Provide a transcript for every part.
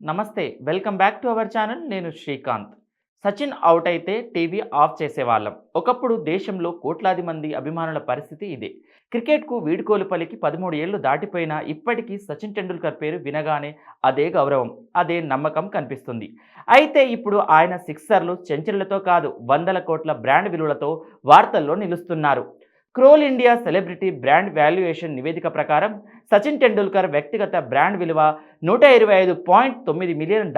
నమస్తే, welcome back to our channel. నేను Srikanth. Sachin out అయితే టీవీ ఆఫ్ చేసేవాళ్ళం. ఒకప్పుడు దేశంలో కోట్లాది మంది అభిమానుల పరిస్థితి ఇదే. క్రికెట్కు వీడ్కోలు పలికి 13 ఏళ్లు దాటిపోయినా ఇప్పటికీ సచిన్ టెండూల్కర్ పేరు వినగానే అదే గౌరవం, అదే నమ్మకం కనిపిస్తుంది. అయితే ఇప్పుడు ఆయన సిక్సర్లు, సెంచరీలతో కాదు, వందల కోట్ల బ్రాండ్ విలువలతో వార్తల్లో నిలుస్తున్నారు. Kroll India celebrity brand valuation నివేదిక ప్రకారం సచిన్ టెండూల్కర్ వ్యక్తిగత బ్రాండ్ విలువ $125.9 మిలియన్,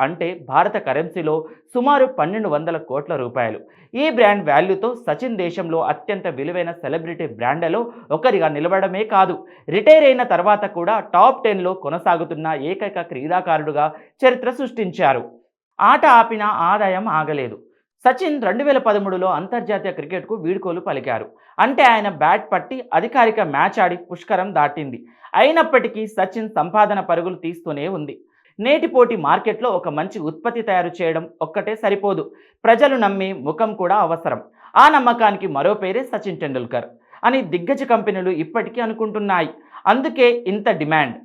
అంటే భారత కరెన్సీలో సుమారు 1200 కోట్ల రూపాయలు. ఈ బ్రాండ్ వాల్యూతో సచిన్ దేశంలో అత్యంత విలువైన సెలబ్రిటీ బ్రాండ్లలో ఒకరిగా నిలవడమే కాదు, రిటైర్ అయిన తర్వాత కూడా టాప్ 10లో కొనసాగుతున్న ఏకైక క్రీడాకారుడుగా చరిత్ర సృష్టించారు. ఆట ఆపినా ఆదాయం ఆగలేదు. సచిన్ 2013లో అంతర్జాతీయ క్రికెట్కు వీడ్కోలు పలికారు. అంటే ఆయన బ్యాట్ పట్టి అధికారిక మ్యాచ్ ఆడి పుష్కరం దాటింది. అయినప్పటికీ సచిన్ సంపాదన పరుగులు తీస్తూనే ఉంది. నేటి పోటీ మార్కెట్లో ఒక మంచి ఉత్పత్తి తయారు చేయడం ఒక్కటే సరిపోదు, ప్రజలు నమ్మే ముఖం కూడా అవసరం. ఆ నమ్మకానికి మరో పేరే సచిన్ టెండూల్కర్ అని దిగ్గజ కంపెనీలు ఇప్పటికీ అనుకుంటున్నాయి. అందుకే ఇంత డిమాండ్.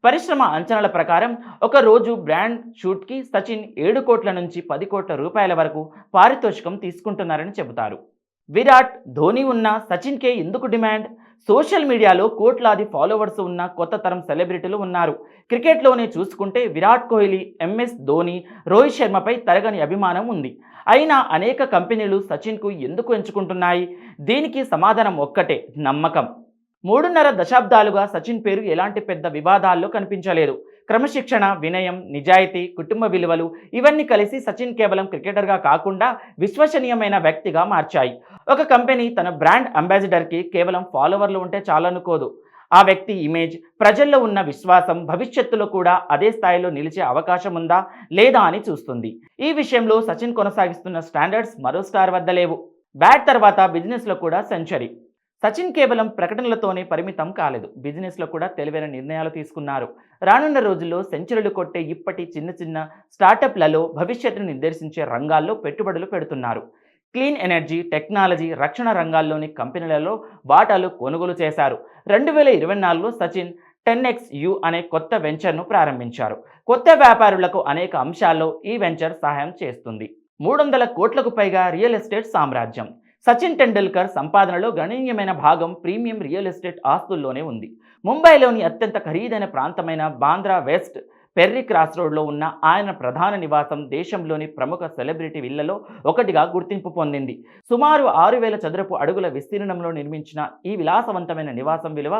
పరిశ్రమ అంచనాల ప్రకారం ఒక రోజు బ్రాండ్ షూట్కి సచిన్ 7 కోట్ల నుంచి 10 కోట్ల రూపాయల వరకు పారితోషికం తీసుకుంటున్నారని చెబుతారు. విరాట్, ధోని ఉన్న సచిన్కే ఎందుకు డిమాండ్? సోషల్ మీడియాలో కోట్లాది ఫాలోవర్స్ ఉన్న కొత్త తరం సెలబ్రిటీలు ఉన్నారు. క్రికెట్లోనే చూసుకుంటే విరాట్ కోహ్లీ, ఎంఎస్ ధోని, రోహిత్ శర్మపై తరగని అభిమానం ఉంది. అయినా అనేక కంపెనీలు సచిన్కు ఎందుకు ఎంచుకుంటున్నాయి? దీనికి సమాధానం ఒక్కటే, నమ్మకం. 3.5 దశాబ్దాలుగా సచిన్ పేరు ఎలాంటి పెద్ద వివాదాల్లో కనిపించలేదు. క్రమశిక్షణ, వినయం, నిజాయితీ, కుటుంబ విలువలు ఇవన్నీ కలిసి సచిన్ కేవలం క్రికెటర్గా కాకుండా విశ్వసనీయమైన వ్యక్తిగా మార్చాయి. ఒక కంపెనీ తన బ్రాండ్ అంబాసిడర్కి కేవలం ఫాలోవర్లు ఉంటే చాలనుకోదు. ఆ వ్యక్తి ఇమేజ్, ప్రజల్లో ఉన్న విశ్వాసం భవిష్యత్తులో కూడా అదే స్థాయిలో నిలిచే అవకాశం ఉందా లేదా అని చూస్తుంది. ఈ విషయంలో సచిన్ కొనసాగిస్తున్న స్టాండర్డ్స్ మరో స్టార్ వద్ద లేవు. బ్యాట్ తర్వాత బిజినెస్లో కూడా సెంచరీ. సచిన్ కేవలం ప్రకటనలతోనే పరిమితం కాలేదు, బిజినెస్లో కూడా తెలివైన నిర్ణయాలు తీసుకున్నారు. రానున్న రోజుల్లో సెంచరీలు కొట్టే ఇప్పటి చిన్న చిన్న స్టార్టప్లలో భవిష్యత్తును నిర్దేశించే రంగాల్లో పెట్టుబడులు పెడుతున్నారు. క్లీన్ ఎనర్జీ, టెక్నాలజీ, రక్షణ రంగాల్లోని కంపెనీలలో వాటాలు కొనుగోలు చేశారు. 2024లో సచిన్ 10XU అనే కొత్త వెంచర్ను ప్రారంభించారు. కొత్త వ్యాపారులకు అనేక అంశాల్లో ఈ వెంచర్ సహాయం చేస్తుంది. 300 కోట్లకు పైగా రియల్ ఎస్టేట్ సామ్రాజ్యం. సచిన్ టెండూల్కర్ సంపాదనలో గణనీయమైన భాగం ప్రీమియం రియల్ ఎస్టేట్ ఆస్తుల్లోనే ఉంది. ముంబైలోని అత్యంత ఖరీదైన ప్రాంతమైన బాంద్రా వెస్ట్ పెర్రీ క్రాస్ రోడ్లో ఉన్న ఆయన ప్రధాన నివాసం దేశంలోని ప్రముఖ సెలబ్రిటీ విల్లలో ఒకటిగా గుర్తింపు పొందింది. సుమారు 6,000 చదరపు అడుగుల విస్తీర్ణంలో నిర్మించిన ఈ విలాసవంతమైన నివాసం విలువ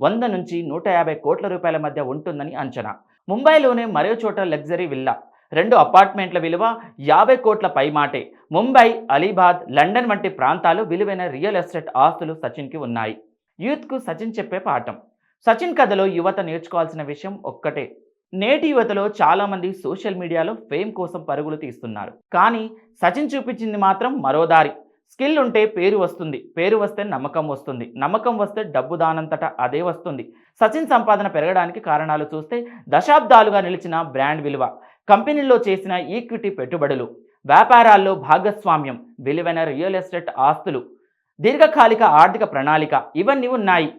100 నుంచి 150 కోట్ల రూపాయల మధ్య ఉంటుందని అంచనా. ముంబైలోనే మరో చోట లగ్జరీ విల్లా, 2 అపార్ట్మెంట్ల విలువ 50 కోట్ల పైమాటే. ముంబై, అలీబాద్, లండన్ వంటి ప్రాంతాలు విలువైన రియల్ ఎస్టేట్ ఆస్తులు సచిన్కి ఉన్నాయి. యూత్కు సచిన్ చెప్పే పాఠం. సచిన్ కథలో యువత నేర్చుకోవాల్సిన విషయం ఒక్కటే. నేటి యువతలో చాలామంది సోషల్ మీడియాలో ఫేమ్ కోసం పరుగులు తీస్తున్నారు. కానీ సచిన్ చూపించింది మాత్రం మరో దారి. స్కిల్ ఉంటే పేరు వస్తుంది, పేరు వస్తే నమ్మకం వస్తుంది, నమ్మకం వస్తే డబ్బు దానంతటా అదే వస్తుంది. సచిన్ సంపాదన పెరగడానికి కారణాలు చూస్తే దశాబ్దాలుగా నిలిచిన బ్రాండ్ విలువ, కంపెనీల్లో చేసిన ఈక్విటీ పెట్టుబడులు, వ్యాపారాల్లో భాగస్వామ్యం, విలువైన రియల్ ఎస్టేట్ ఆస్తులు, దీర్ఘకాలిక ఆర్థిక ప్రణాళిక ఇవన్నీ ఉన్నాయి.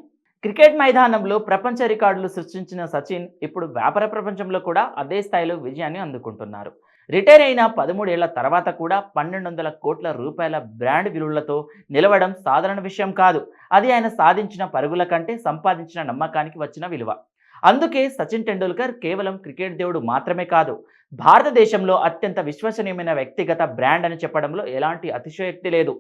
క్రికెట్ మైదానంలో ప్రపంచ రికార్డులు సృష్టించిన సచిన్ ఇప్పుడు వ్యాపార ప్రపంచంలో కూడా అదే స్థాయిలో విజయాన్ని అందుకుంటున్నారు. రిటైర్ అయిన 13 ఏళ్ల తర్వాత కూడా 1200 కోట్ల రూపాయల బ్రాండ్ విలువలతో నిలవడం సాధారణ విషయం కాదు. అది ఆయన సాధించిన పరుగుల కంటే సంపాదించిన నమ్మకానికి వచ్చిన విలువ. అందుకే సచిన్ టెండూల్కర్ కేవలం క్రికెట్ దేవుడు మాత్రమే కాదు, భారతదేశంలో అత్యంత విశ్వసనీయమైన వ్యక్తిగత బ్రాండ్ అని చెప్పడంలో ఎలాంటి అతిశయోక్తి లేదు.